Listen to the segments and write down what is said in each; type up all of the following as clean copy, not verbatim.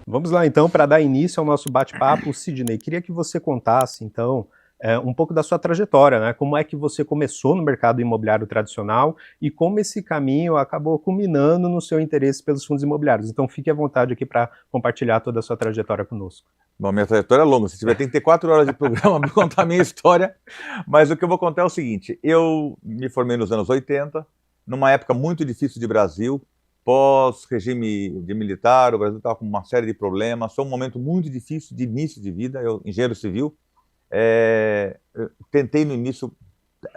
Vamos lá, então, para dar início ao nosso bate-papo, Sidney, queria que você contasse, então, um pouco da sua trajetória, né? Como é que você começou no mercado imobiliário tradicional e como esse caminho acabou culminando no seu interesse pelos fundos imobiliários. Então, fique à vontade aqui para compartilhar toda a sua trajetória conosco. Bom, minha trajetória é longa, se tiver, tem que ter 4 horas de programa para contar a minha história, mas o que eu vou contar é o seguinte: eu me formei nos anos 80, numa época muito difícil de Brasil, pós-regime de militar, o Brasil estava com uma série de problemas, foi um momento muito difícil de início de vida, eu, engenheiro civil, eu tentei no início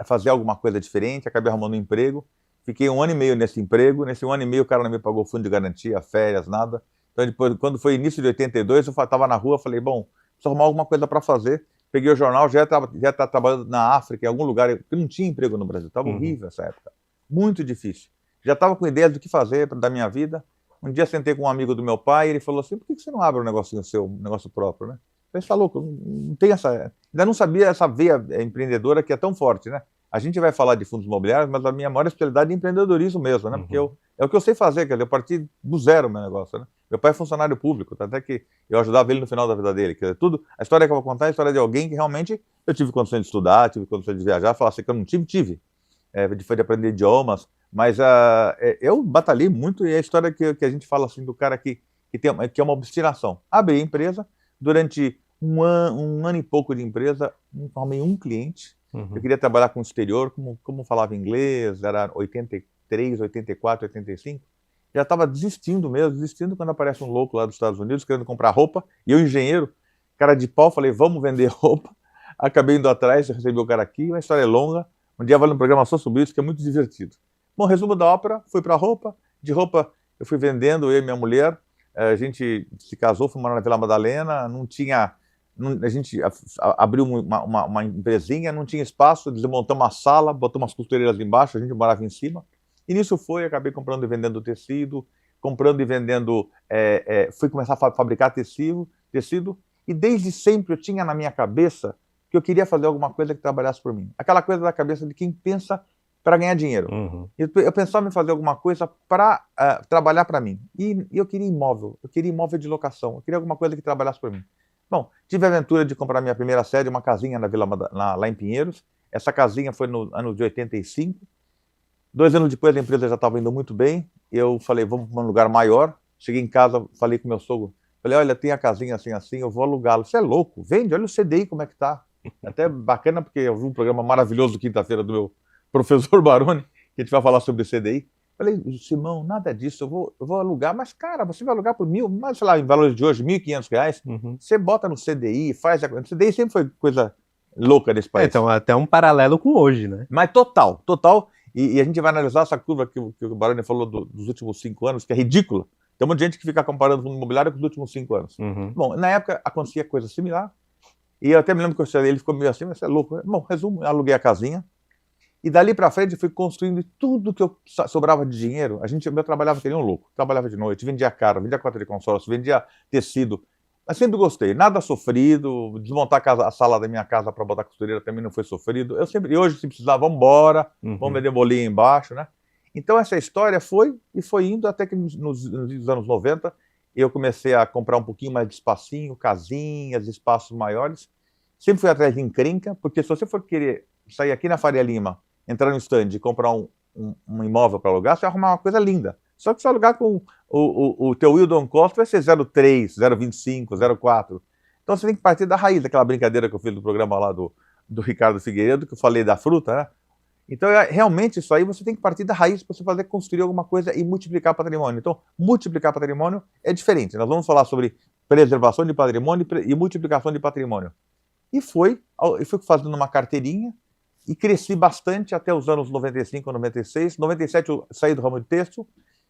fazer alguma coisa diferente, acabei arrumando um emprego, fiquei 1 ano e meio nesse emprego, nesse 1 ano e meio o cara não me pagou fundo de garantia, férias, nada. Então, depois, quando foi início de 82, eu estava na rua, falei, bom, preciso arrumar alguma coisa para fazer. Peguei o jornal, já estava trabalhando na África, em algum lugar, porque não tinha emprego no Brasil, estava horrível essa época, muito difícil. Já estava com ideias do que fazer da minha vida. Um dia sentei com um amigo do meu pai e ele falou assim, por que você não abre um negocinho seu, um negócio próprio, né? Eu falei, você tá louco, não tem essa... Ainda não sabia essa veia empreendedora que é tão forte, né? A gente vai falar de fundos imobiliários, mas a minha maior especialidade é empreendedorismo mesmo, né? Porque é o que eu sei fazer, quer dizer, eu parti do zero o meu negócio, né? Meu pai é funcionário público, até que eu ajudava ele no final da vida dele. Quer dizer, tudo, a história que eu vou contar é a história de alguém que realmente eu tive condições de estudar, tive condições de viajar, falar assim que eu não tive, foi de aprender idiomas, mas eu batalhei muito e é a história que a gente fala assim do cara que é uma obstinação. Abri a empresa, durante um ano e pouco de empresa, arrumei um cliente. Eu queria trabalhar com o exterior, como falava inglês, era 83, 84, 85. Já estava desistindo quando aparece um louco lá dos Estados Unidos querendo comprar roupa, e eu, engenheiro, cara de pau, falei, vamos vender roupa. Acabei indo atrás, recebi o cara aqui, uma história longa. Um dia vale um programa só sobre isso, que é muito divertido. Bom, resumo da ópera, fui para roupa, de roupa eu fui vendendo, eu e minha mulher, a gente se casou, fui morar na Vila Madalena, a gente abriu uma empresinha, não tinha espaço, desmontamos uma sala, botamos umas costureiras embaixo, a gente morava em cima. E nisso acabei comprando e vendendo tecido, comprando e vendendo, fui começar a fabricar tecido, e desde sempre eu tinha na minha cabeça que eu queria fazer alguma coisa que trabalhasse por mim. Aquela coisa da cabeça de quem pensa para ganhar dinheiro. Eu pensava em fazer alguma coisa para trabalhar para mim. E eu queria imóvel de locação, eu queria alguma coisa que trabalhasse por mim. Bom, tive a aventura de comprar minha primeira sede, uma casinha lá em Pinheiros. Essa casinha foi no ano de 85. 2 anos depois a empresa já estava indo muito bem. Eu falei, vamos para um lugar maior. Cheguei em casa, falei com meu sogro. Falei, olha, tem a casinha assim, assim, eu vou alugá-lo. Você é louco? Vende, olha o CDI como é que tá. Até bacana, porque eu vi um programa maravilhoso quinta-feira do meu professor Baroni, que a gente vai falar sobre o CDI. Falei, Simão, nada disso, eu vou alugar, mas cara, você vai alugar por mas sei lá, em valores de hoje, R$ 1.500, você bota no CDI, faz... O CDI sempre foi coisa louca desse país. Então, até um paralelo com hoje, né? Mas total, e a gente vai analisar essa curva que o Baroni falou dos últimos 5 anos, que é ridícula. Tem um monte de gente que fica comparando o fundo imobiliário com os últimos 5 anos. Bom, na época acontecia coisa similar, e eu até me lembro que ele ficou meio assim, mas você é louco. Bom, resumo, eu aluguei a casinha, e dali para frente fui construindo tudo que eu sobrava de dinheiro. Eu trabalhava que nem um louco, trabalhava de noite, vendia carro, vendia cota de consórcio, vendia tecido, mas sempre gostei, nada sofrido. Desmontar a sala da minha casa para botar costureira também não foi sofrido. E hoje, se precisar, vamos embora, vamos vender bolinha embaixo, né? Então essa história foi indo até que nos anos 90 eu comecei a comprar um pouquinho mais de espacinho, casinhas, espaços maiores. Sempre fui atrás de encrenca, porque se você for querer sair aqui na Faria Lima, entrar no stand e comprar um imóvel para alugar, você vai arrumar uma coisa linda. Só que se alugar com o teu yield on cost vai ser 0,3, 0,25, 0,4. Então você tem que partir da raiz, daquela brincadeira que eu fiz do programa lá do Ricardo Figueiredo, que eu falei da fruta, né? Então, realmente, isso aí você tem que partir da raiz para você construir alguma coisa e multiplicar patrimônio. Então, multiplicar patrimônio é diferente. Nós vamos falar sobre preservação de patrimônio e multiplicação de patrimônio. E fui fazendo uma carteirinha e cresci bastante até os anos 95, 96. 97 eu saí do ramo de têxtil,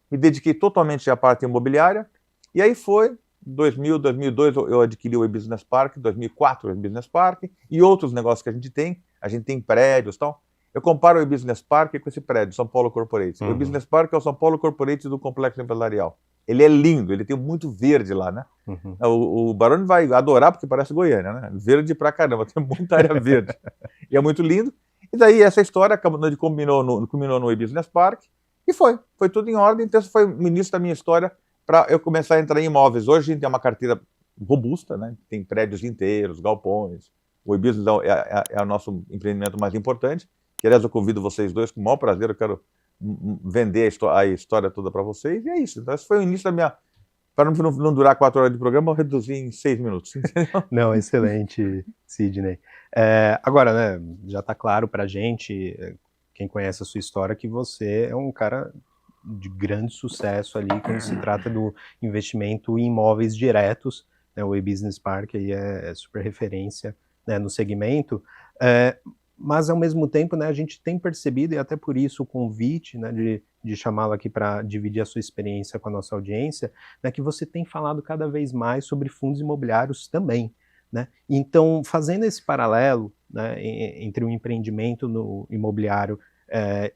me dediquei totalmente à parte imobiliária. E aí foi 2000, 2002 eu adquiri o E-Business Park, 2004 o E-Business Park e outros negócios que a gente tem prédios e tal. Eu comparo o E-Business Park com esse prédio, São Paulo Corporate. O E-Business Park é o São Paulo Corporate do Complexo Empresarial. Ele é lindo, ele tem muito verde lá, né? O Baroni vai adorar porque parece Goiânia, né? Verde pra caramba, tem muita área verde. E é muito lindo. E daí essa história culminou no e-Business Park, e foi tudo em ordem. Então esse foi o início da minha história para eu começar a entrar em imóveis. Hoje a gente tem uma carteira robusta, né? Tem prédios inteiros, galpões. O e-Business é o nosso empreendimento mais importante, que aliás eu convido vocês dois com o maior prazer, eu quero vender a história toda para vocês, e é isso. Então esse foi o início da minha... Para não durar 4 horas de programa, eu reduzi em 6 minutos. Não, excelente, Sidney. Agora, né, já está claro para a gente, quem conhece a sua história, que você é um cara de grande sucesso ali quando se trata do investimento em imóveis diretos, né, o e-Business Park aí é super referência, né, no segmento, mas ao mesmo tempo, né, a gente tem percebido, e até por isso o convite, né, de chamá-lo aqui para dividir a sua experiência com a nossa audiência, né, que você tem falado cada vez mais sobre fundos imobiliários também, né? Então, fazendo esse paralelo, né, entre o empreendimento no imobiliário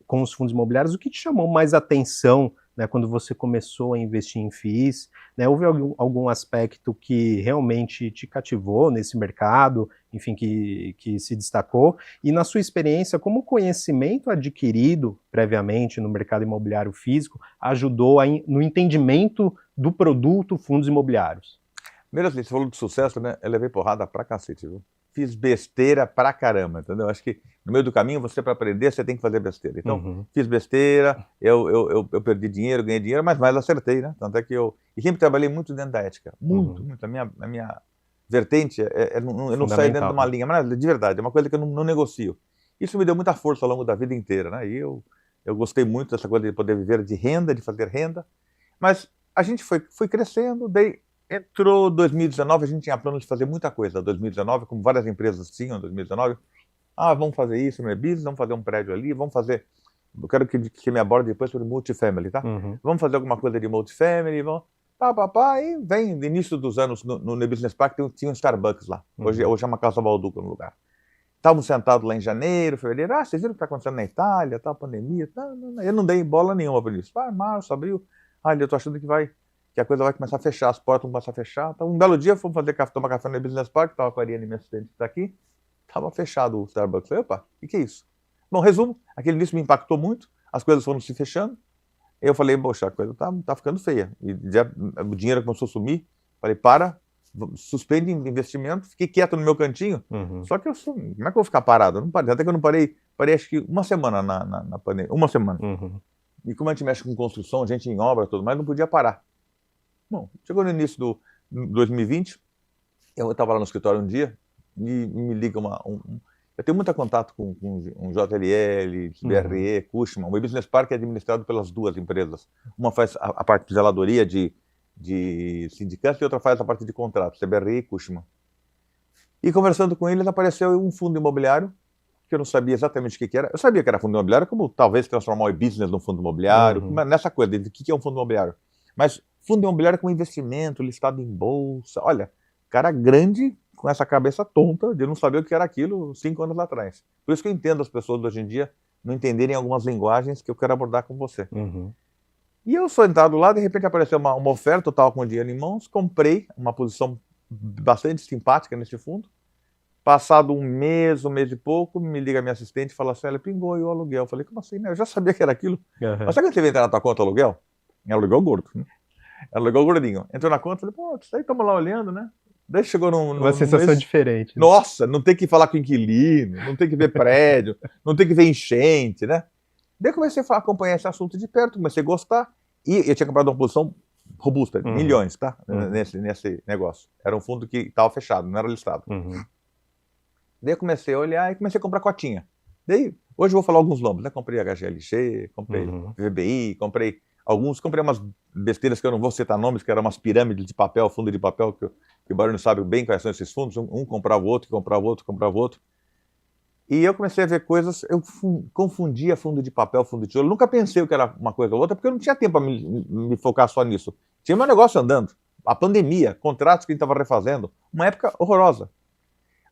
com os fundos imobiliários, o que te chamou mais atenção, né, quando você começou a investir em FIIs, né, houve algum aspecto que realmente te cativou nesse mercado, enfim, que se destacou? E na sua experiência, como o conhecimento adquirido previamente no mercado imobiliário físico ajudou no entendimento do produto fundos imobiliários? Primeiro assim, você falou de sucesso, né? Eu levei porrada pra cacete, viu? Fiz besteira pra caramba, entendeu? Acho que no meio do caminho, você para aprender, você tem que fazer besteira. Então, fiz besteira, eu perdi dinheiro, ganhei dinheiro, mas mais acertei, né? Tanto é que e sempre trabalhei muito dentro da ética. Muito. A minha vertente eu não saio dentro de uma linha, mas de verdade, é uma coisa que eu não negocio. Isso me deu muita força ao longo da vida inteira, né? E eu gostei muito dessa coisa de poder viver de renda, de fazer renda. Mas a gente foi crescendo, daí entrou 2019, a gente tinha plano de fazer muita coisa. 2019, como várias empresas tinham em 2019, vamos fazer isso no e-business, vamos fazer um prédio ali, vamos fazer... Eu quero que me aborde depois sobre multifamily, tá? Vamos fazer alguma coisa de multifamily, vamos... e vem, no início dos anos, no e-Business Park, tinha um Starbucks lá. Hoje é uma Casa Balduca no lugar. Estávamos sentados lá em janeiro, fevereiro, vocês viram o que está acontecendo na Itália, tá, a pandemia? Não. Eu não dei bola nenhuma para isso. Março, abril, eu tô achando que a coisa vai começar a fechar, as portas vão começar a fechar. Então, um belo dia, fomos tomar café no Business Park, estava com a Ariane, minha assistente, que está aqui, estava fechado o Starbucks. Falei, opa, o que é isso? Bom, resumo, aquele início me impactou muito, as coisas foram se fechando, eu falei, poxa, a coisa tá ficando feia. E o dinheiro começou a sumir, falei, suspende investimento, fiquei quieto no meu cantinho, só que como é que eu vou ficar parado? Eu não parei, até que eu não parei acho que uma semana na pandemia, uma semana. E como a gente mexe com construção, gente em obra, tudo mais, não podia parar. Bom, chegou no início do 2020, eu estava lá no escritório um dia, e me liga eu tenho muito contato com um JLL, BRE, Cushman. O e-Business Park é administrado pelas duas empresas. Uma faz a parte de zeladoria de sindicatos e outra faz a parte de contratos, CBRE e Cushman. E conversando com eles, apareceu um fundo imobiliário, que eu não sabia exatamente o que era. Eu sabia que era fundo imobiliário, como talvez transformar o e-business num fundo imobiliário, nessa coisa de o que é um fundo imobiliário. Mas fundo imobiliário com investimento, listado em bolsa. Olha, cara grande com essa cabeça tonta de não saber o que era aquilo 5 anos atrás. Por isso que eu entendo as pessoas de hoje em dia não entenderem algumas linguagens que eu quero abordar com você. E eu sou entrado lá, de repente apareceu uma oferta, eu estava com dinheiro em mãos, comprei uma posição bastante simpática nesse fundo. Passado um mês e pouco, me liga minha assistente e fala assim, olha, pingou aí o aluguel. Eu falei, como assim? Eu já sabia que era aquilo. Mas sabe quando você vem entrar na tua conta aluguel? É aluguel gordo, né? É aluguel gordinho. Entrou na conta, falei, pô, isso aí estamos lá olhando, né? Daí chegou uma sensação diferente. Né? Nossa, não tem que falar com inquilino, não tem que ver prédio, não tem que ver enchente, né? Daí comecei a acompanhar esse assunto de perto, comecei a gostar. E eu tinha comprado uma posição robusta, milhões, tá? Nesse negócio. Era um fundo que estava fechado, não era listado. Daí eu comecei a olhar e comecei a comprar cotinha. Daí, hoje eu vou falar alguns nomes, né? Comprei HGLG, comprei VBI, comprei umas besteiras que eu não vou citar nomes, que eram umas pirâmides de papel, fundo de papel, que o Barão sabe bem quais são esses fundos. Um comprava o outro, comprava outro. E eu comecei a ver coisas, eu confundia fundo de papel, fundo de tijolo. Nunca pensei o que era uma coisa ou outra, porque eu não tinha tempo para me focar só nisso. Tinha meu negócio andando, a pandemia, contratos que a gente estava refazendo, uma época horrorosa.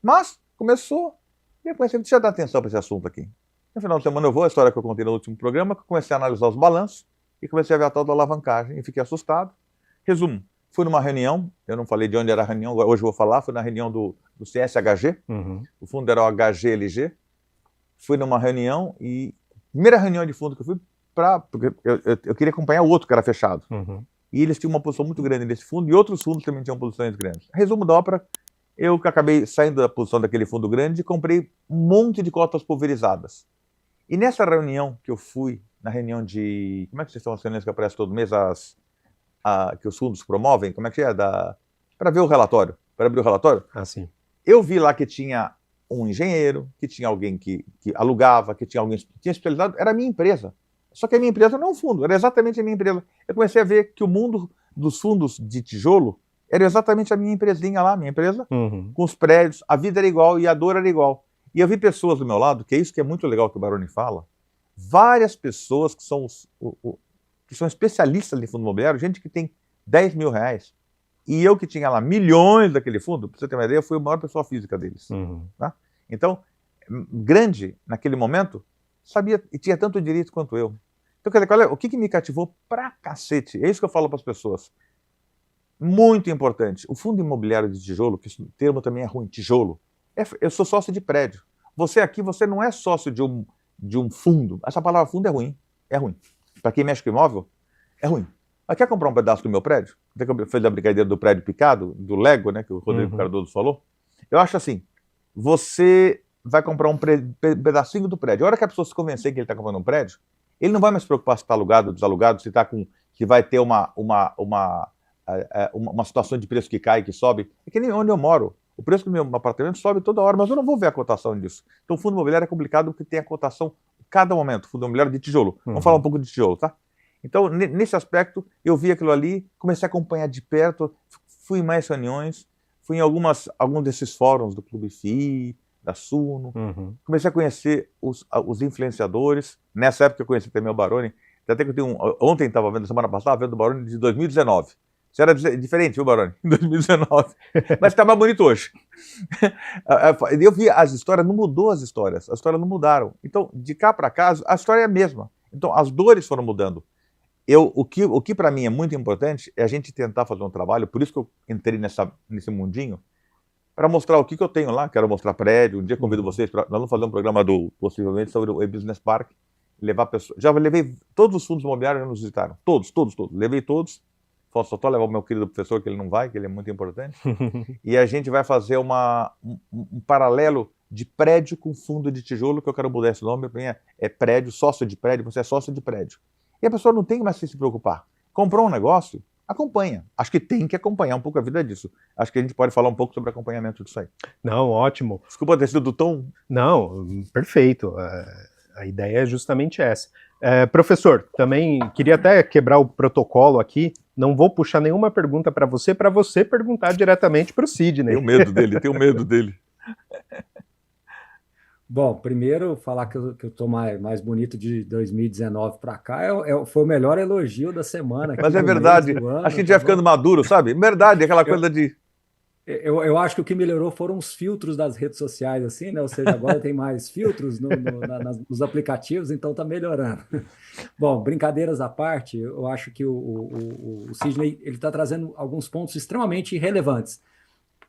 Mas começou, e eu comecei a dar atenção para esse assunto aqui. No final de semana a história que eu contei no último programa, que eu comecei a analisar os balanços, e comecei a ver a tal da alavancagem, e fiquei assustado. Resumo, fui numa reunião, eu não falei de onde era a reunião, hoje eu vou falar, fui na reunião do CSHG, o fundo era o HGLG, fui numa reunião e primeira reunião de fundo que eu fui, porque eu queria acompanhar o outro que era fechado. Uhum. E eles tinham uma posição muito grande nesse fundo e outros fundos também tinham posições grandes. Resumo da ópera, eu acabei saindo da posição daquele fundo grande e comprei um monte de cotas pulverizadas. E nessa reunião que eu fui, na reunião de... Como é que vocês estão as reuniões que aparecem todo mês, que os fundos promovem? Como é que é? Para ver o relatório, para abrir o relatório? Assim. Eu vi lá que tinha um engenheiro, que tinha alguém que alugava, que tinha alguém que tinha especializado, era a minha empresa. Só que a minha empresa não é um fundo, era exatamente a minha empresa. Eu comecei a ver que o mundo dos fundos de tijolo era exatamente a minha empresinha lá, minha empresa, com os prédios, a vida era igual e a dor era igual. E eu vi pessoas do meu lado, que é isso que é muito legal que o Baroni fala, várias pessoas que são, que são especialistas em fundo imobiliário, gente que tem 10 mil reais, e eu que tinha lá milhões daquele fundo, para você ter uma ideia, eu fui a maior pessoa física deles. Tá? Então, grande naquele momento, sabia e tinha tanto direito quanto eu. Então, quer dizer, o que me cativou pra cacete? É isso que eu falo para as pessoas. Muito importante. O fundo imobiliário de tijolo, que esse termo também é ruim, tijolo, eu sou sócio de prédio. Você aqui, você não é sócio de um fundo. Essa palavra fundo é ruim. É ruim. Para quem mexe com imóvel, é ruim. Mas quer comprar um pedaço do meu prédio? Até que eu fiz a brincadeira do prédio picado, do Lego, né, que o Rodrigo Cardoso falou. Eu acho assim, você vai comprar um pedacinho do prédio. A hora que a pessoa se convencer que ele está comprando um prédio, ele não vai mais se preocupar se está alugado, desalugado, se vai ter uma situação de preço que cai, que sobe. É que nem onde eu moro. O preço do meu apartamento sobe toda hora, mas eu não vou ver a cotação disso. Então o fundo imobiliário é complicado porque tem a cotação a cada momento. Fundo imobiliário de tijolo. Vamos falar um pouco de tijolo, tá? Então, nesse aspecto, eu vi aquilo ali, comecei a acompanhar de perto, fui em mais reuniões, fui em alguns desses fóruns do Clube FI, da Suno, comecei a conhecer os influenciadores. Nessa época eu conheci também o Baroni. Até que eu tenho ontem estava vendo, semana passada, vendo o Baroni de 2019. Isso era diferente, viu, Baroni? Em 2019. Mas está mais bonito hoje. Eu vi as histórias, não mudou as histórias não mudaram. Então, de cá para cá, a história é a mesma. Então, as dores foram mudando. O que para mim é muito importante é a gente tentar fazer um trabalho, por isso que eu entrei nesse mundinho, para mostrar o que eu tenho lá. Quero mostrar prédio. Um dia convido vocês nós vamos fazer um programa possivelmente sobre o E-Business Park, levar pessoas. Já levei todos os fundos imobiliários, já nos visitaram. Todos. Levei todos. Só estou levar o meu querido professor, que ele não vai, que ele é muito importante. E a gente vai fazer um paralelo de prédio com fundo de tijolo, que eu quero mudar esse nome. É prédio, sócio de prédio, você é sócio de prédio. E a pessoa não tem mais que se preocupar. Comprou um negócio, acompanha. Acho que tem que acompanhar um pouco a vida disso. Acho que a gente pode falar um pouco sobre acompanhamento disso aí. Não, ótimo. Desculpa ter sido tão... Não, perfeito. A ideia é justamente essa. Professor, também queria até quebrar o protocolo aqui. Não vou puxar nenhuma pergunta para você perguntar diretamente para o Sidney. Tenho medo dele. Bom, primeiro, falar que eu tô mais bonito de 2019 para cá foi o melhor elogio da semana. Mas é verdade, acho que a gente vai ficando maduro, sabe? Verdade, aquela coisa de... Eu acho que o que melhorou foram os filtros das redes sociais, assim, né? Ou seja, agora tem mais filtros nos aplicativos, então tá melhorando. Bom, brincadeiras à parte, eu acho que o Sidney ele está trazendo alguns pontos extremamente relevantes.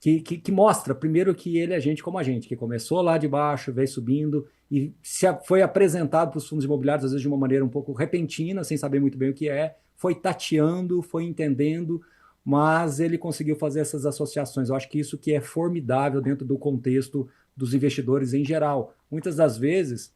Que mostra, primeiro, que ele é gente como a gente, que começou lá de baixo, veio subindo e foi apresentado para os fundos imobiliários, às vezes de uma maneira um pouco repentina, sem saber muito bem o que é, foi tateando, foi entendendo, mas ele conseguiu fazer essas associações. Eu acho que isso que é formidável dentro do contexto dos investidores em geral. Muitas das vezes,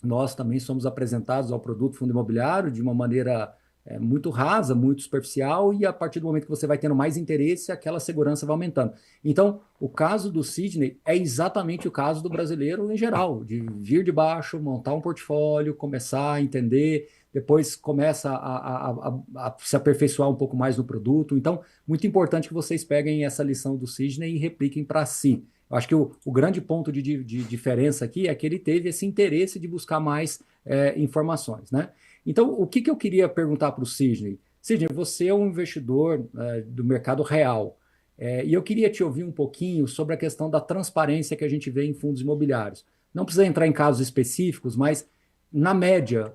nós também somos apresentados ao produto fundo imobiliário de uma maneira... muito rasa, muito superficial, e a partir do momento que você vai tendo mais interesse, aquela segurança vai aumentando. Então, o caso do Sidney é exatamente o caso do brasileiro em geral, de vir de baixo, montar um portfólio, começar a entender, depois começa a se aperfeiçoar um pouco mais no produto. Então, muito importante que vocês peguem essa lição do Sidney e repliquem para si. Eu acho que o grande ponto de diferença aqui é que ele teve esse interesse de buscar mais informações, né? Então, o que eu queria perguntar para o Sidney? Sidney, você é um investidor do mercado real, e eu queria te ouvir um pouquinho sobre a questão da transparência que a gente vê em fundos imobiliários. Não precisa entrar em casos específicos, mas, na média,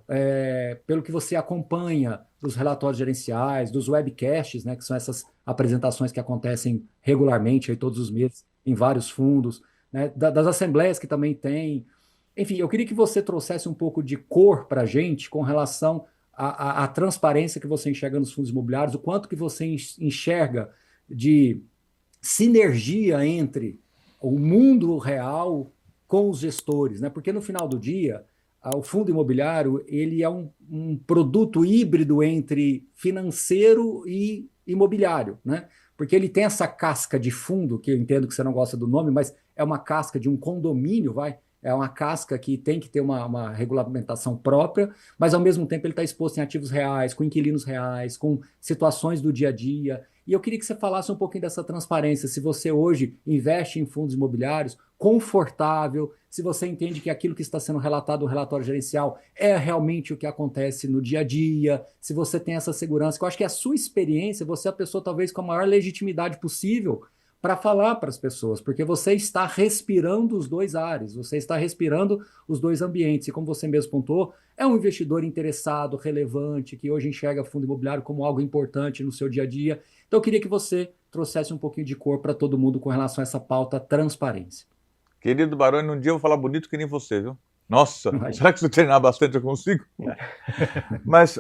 pelo que você acompanha dos relatórios gerenciais, dos webcasts, né, que são essas apresentações que acontecem regularmente, aí, todos os meses, em vários fundos, né, das assembleias que também tem, Enfim, eu queria que você trouxesse um pouco de cor para a gente com relação à transparência que você enxerga nos fundos imobiliários, o quanto que você enxerga de sinergia entre o mundo real com os gestores, né? Porque no final do dia, o fundo imobiliário ele é um produto híbrido entre financeiro e imobiliário, né? Porque ele tem essa casca de fundo, que eu entendo que você não gosta do nome, mas é uma casca de um condomínio, vai? É uma casca que tem que ter uma regulamentação própria, mas ao mesmo tempo ele está exposto em ativos reais, com inquilinos reais, com situações do dia a dia. E eu queria que você falasse um pouquinho dessa transparência. Se você hoje investe em fundos imobiliários, confortável, se você entende que aquilo que está sendo relatado no relatório gerencial é realmente o que acontece no dia a dia, se você tem essa segurança, que eu acho que a sua experiência, você é a pessoa talvez com a maior legitimidade possível para falar para as pessoas, porque você está respirando os dois ares, você está respirando os dois ambientes, e como você mesmo pontuou, é um investidor interessado, relevante, que hoje enxerga fundo imobiliário como algo importante no seu dia a dia. Então eu queria que você trouxesse um pouquinho de cor para todo mundo com relação a essa pauta transparência. Querido Baroni, um dia eu vou falar bonito que nem você, viu? Nossa, Vai. será que se eu treinar bastante eu consigo? Mas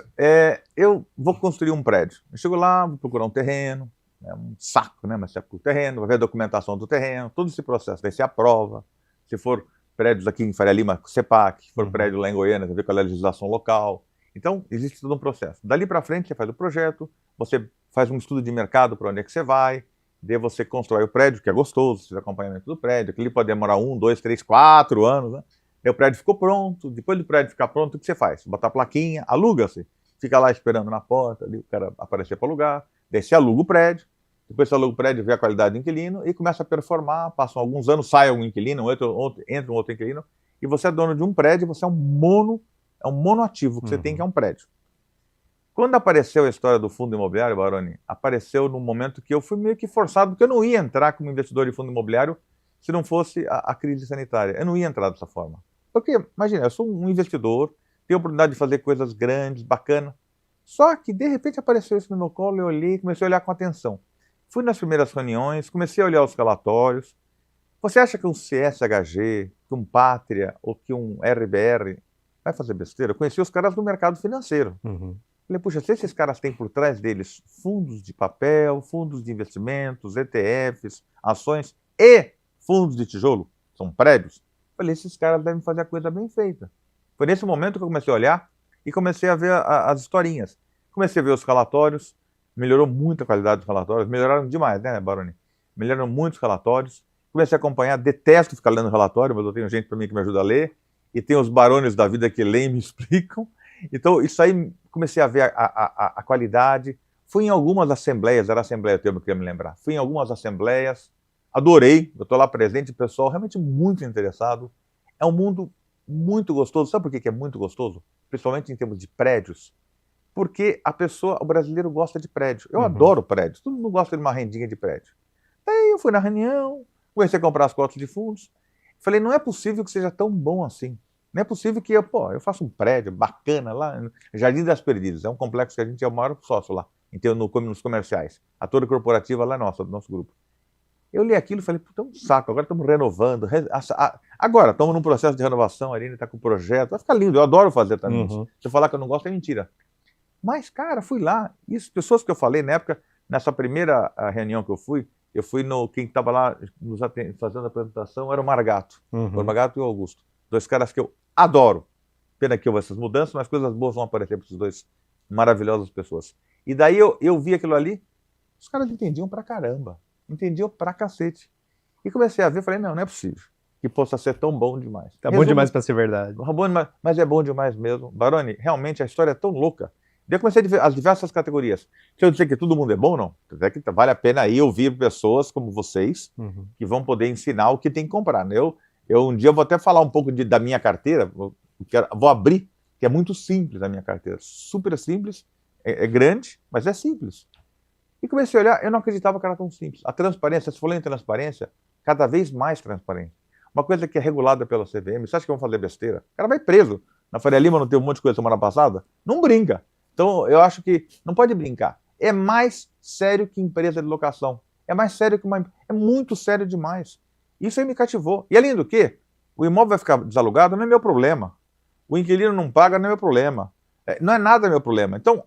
eu vou construir um prédio. Eu chego lá, vou procurar um terreno, é um saco, né? Mas você procura o terreno, vai ver a documentação do terreno, todo esse processo, daí você aprova. Se for prédios aqui em Faria Lima, CEPAC, se for prédio lá em Goiânia, você vê qual é a legislação local. Então, existe todo um processo. Dali para frente, você faz o projeto, você faz um estudo de mercado para onde é que você vai, daí você constrói o prédio, que é gostoso, você faz acompanhamento do prédio, aquilo pode demorar 1, 2, 3, 4 anos, né? Aí o prédio ficou pronto, depois do prédio ficar pronto, o que você faz? Botar a plaquinha, aluga-se, fica lá esperando na porta, ali o cara aparecer para alugar, daí você aluga o prédio, depois você aluga o prédio, vê a qualidade do inquilino e começa a performar, passam alguns anos, sai algum inquilino, entra um outro inquilino, e você é dono de um prédio, você é um monoativo que você tem, que é um prédio. Quando apareceu a história do fundo imobiliário, Baroni, apareceu num momento que eu fui meio que forçado, porque eu não ia entrar como investidor de fundo imobiliário se não fosse a crise sanitária. Eu não ia entrar dessa forma. Porque, imagina, eu sou um investidor, tenho a oportunidade de fazer coisas grandes, bacanas, só que de repente apareceu isso no meu colo, eu olhei, comecei a olhar com atenção. Fui nas primeiras reuniões, comecei a olhar os relatórios. Você acha que um CSHG, que um Pátria ou que um RBR vai fazer besteira? Eu conheci os caras do mercado financeiro. Falei, puxa, se esses caras têm por trás deles fundos de papel, fundos de investimentos, ETFs, ações e fundos de tijolo, são prédios, falei, esses caras devem fazer a coisa bem feita. Foi nesse momento que eu comecei a olhar e comecei a ver as historinhas. Comecei a ver os relatórios, melhorou muito a qualidade dos relatórios, melhoraram demais, né, Baroni? Melhoraram muitos relatórios. Comecei a acompanhar, detesto ficar lendo relatório, mas eu tenho gente para mim que me ajuda a ler, e tem os barões da vida que leem e me explicam. Então, isso aí, comecei a ver a qualidade. Fui em algumas assembleias, era assembleia o termo que eu ia me lembrar. Fui em algumas assembleias, adorei, eu estou lá presente, o pessoal realmente muito interessado. É um mundo muito gostoso. Sabe por que é muito gostoso? Principalmente em termos de prédios. Porque o brasileiro gosta de prédio. Eu adoro prédios, todo mundo gosta de uma rendinha de prédio. Aí eu fui na reunião, comecei a comprar as cotas de fundos. Falei, não é possível que seja tão bom assim. Não é possível que eu faça um prédio bacana lá no Jardim das Perdidas. É um complexo que a gente é o maior sócio lá, nos comerciais. A torre corporativa lá é nossa, do nosso grupo. Eu li aquilo e falei, puta, é um saco, agora estamos renovando. Agora, estamos num processo de renovação, a Aline está com o projeto. Vai ficar lindo, eu adoro fazer também isso. Se eu falar que eu não gosto, é mentira. Mas, cara, fui lá. E as pessoas que eu falei na época, nessa primeira reunião que eu fui quem estava lá fazendo a apresentação era o Margato. O Margato e o Augusto. Dois caras que eu adoro. Pena que houve essas mudanças, mas coisas boas vão aparecer para esses dois maravilhosas pessoas. E daí eu vi aquilo ali, os caras entendiam pra caramba. Entendiam pra cacete. E comecei a ver, falei, não é possível que possa ser tão bom demais. Tá bom demais para ser verdade. Bom demais, mas é bom demais mesmo. Baroni, realmente a história é tão louca. Daí eu comecei a ver as diversas categorias. Se eu dizer que todo mundo é bom, não. Até que vale a pena aí ouvir pessoas como vocês, que vão poder ensinar o que tem que comprar. Um dia eu vou até falar um pouco da minha carteira, vou abrir, que é muito simples a minha carteira. Super simples, é grande, mas é simples. E comecei a olhar, eu não acreditava que era tão simples. A transparência, se falou em transparência, cada vez mais transparente. Uma coisa que é regulada pela CVM, você acha que vão fazer besteira? O cara vai preso. Na Faria Lima não teve um monte de coisa semana passada? Não brinca. Então, eu acho que não pode brincar. É mais sério que empresa de locação. É mais sério que é muito sério demais. Isso aí me cativou. E além do quê? O imóvel vai ficar desalugado, não é meu problema. O inquilino não paga, não é meu problema. Não é nada meu problema. Então,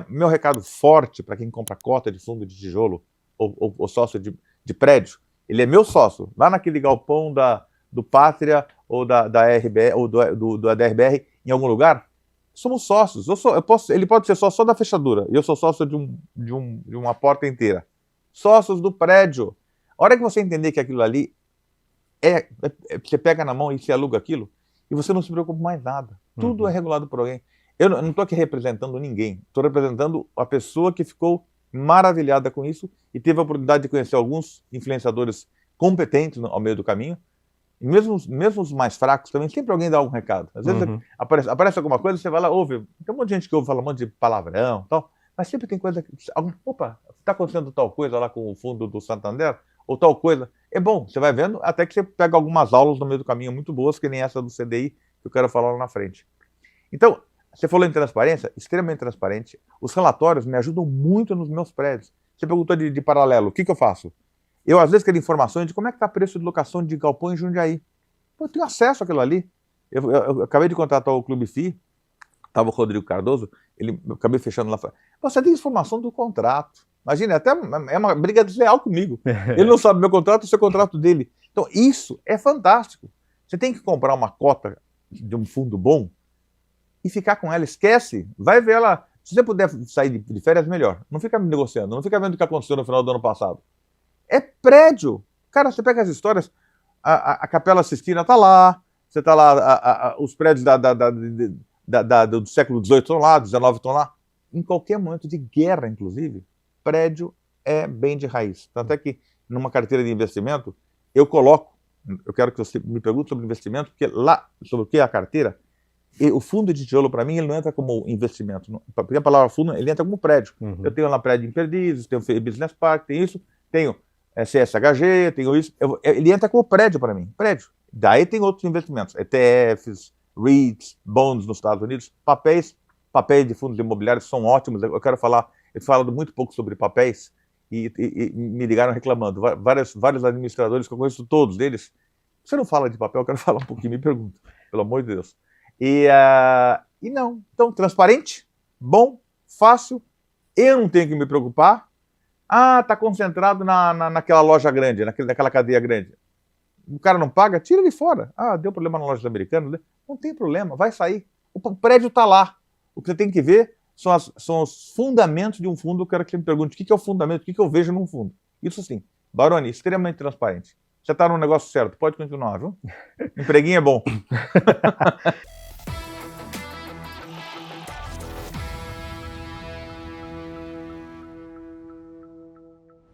meu recado forte para quem compra cota de fundo de tijolo ou sócio de prédio, ele é meu sócio, lá naquele galpão do Pátria ou da RBR, ou da DRBR, em algum lugar, somos sócios. Ele pode ser sócio só da fechadura, e eu sou sócio de uma porta inteira. Sócios do prédio. A hora que você entender que aquilo ali você pega na mão e se aluga aquilo, e você não se preocupa mais nada. Tudo é regulado por alguém. Eu não estou aqui representando ninguém, estou representando a pessoa que ficou maravilhada com isso e teve a oportunidade de conhecer alguns influenciadores competentes ao meio do caminho. E mesmo os mais fracos também, sempre alguém dá algum recado. Às vezes aparece alguma coisa, você vai lá, ouve, tem um monte de gente que ouve, fala um monte de palavrão e tal, mas sempre tem coisa opa, está acontecendo tal coisa lá com o fundo do Santander, ou tal coisa. É bom, você vai vendo, até que você pega algumas aulas no meio do caminho muito boas, que nem essa do CDI, que eu quero falar lá na frente. Então, você falou em transparência, extremamente transparente. Os relatórios me ajudam muito nos meus prédios. Você perguntou de paralelo, o que eu faço? Eu, às vezes, quero informações de como é que está o preço de locação de galpão em Jundiaí. Eu tenho acesso àquilo ali. Eu acabei de contratar o Clube FI, estava o Rodrigo Cardoso, eu acabei fechando lá. Você tem informação do contrato. Imagina, até é uma briga desleal comigo. Ele não sabe meu contrato, o seu contrato dele. Então, isso é fantástico. Você tem que comprar uma cota de um fundo bom e ficar com ela. Esquece, vai ver ela. Se você puder sair de férias, melhor. Não fica me negociando, não fica vendo o que aconteceu no final do ano passado. É prédio. Cara, você pega as histórias, a Capela Sistina está lá, você está lá, os prédios do século XVIII estão lá, do XIX estão lá. Em qualquer momento de guerra, inclusive, prédio é bem de raiz. Tanto é que, numa carteira de investimento, eu quero que você me pergunte sobre investimento, porque lá, sobre o que é a carteira, o fundo de tijolo, para mim, ele não entra como investimento. Porque a palavra fundo, ele entra como prédio. Eu tenho lá prédio em Perdizes, tenho Business Park, tenho isso, tenho CSHG, tenho isso. Ele entra como prédio para mim, prédio. Daí tem outros investimentos, ETFs, REITs, bonds nos Estados Unidos, papéis de fundos imobiliários são ótimos. Eu falo muito pouco sobre papéis e me ligaram reclamando. Vários administradores, que eu conheço todos deles, você não fala de papel, eu quero falar um pouquinho, me pergunta, pelo amor de Deus. E não, então, transparente, bom, fácil, eu não tenho que me preocupar. Está concentrado naquela loja grande, naquela cadeia grande. O cara não paga, tira ele fora. Deu problema na loja americana, não tem problema, vai sair. O prédio está lá. O que você tem que ver são os fundamentos de um fundo. Eu quero que você me pergunte o que é o fundamento, o que eu vejo num fundo. Isso sim, Baroni, extremamente transparente. Você está no negócio certo, pode continuar, viu? Empreguinho é bom.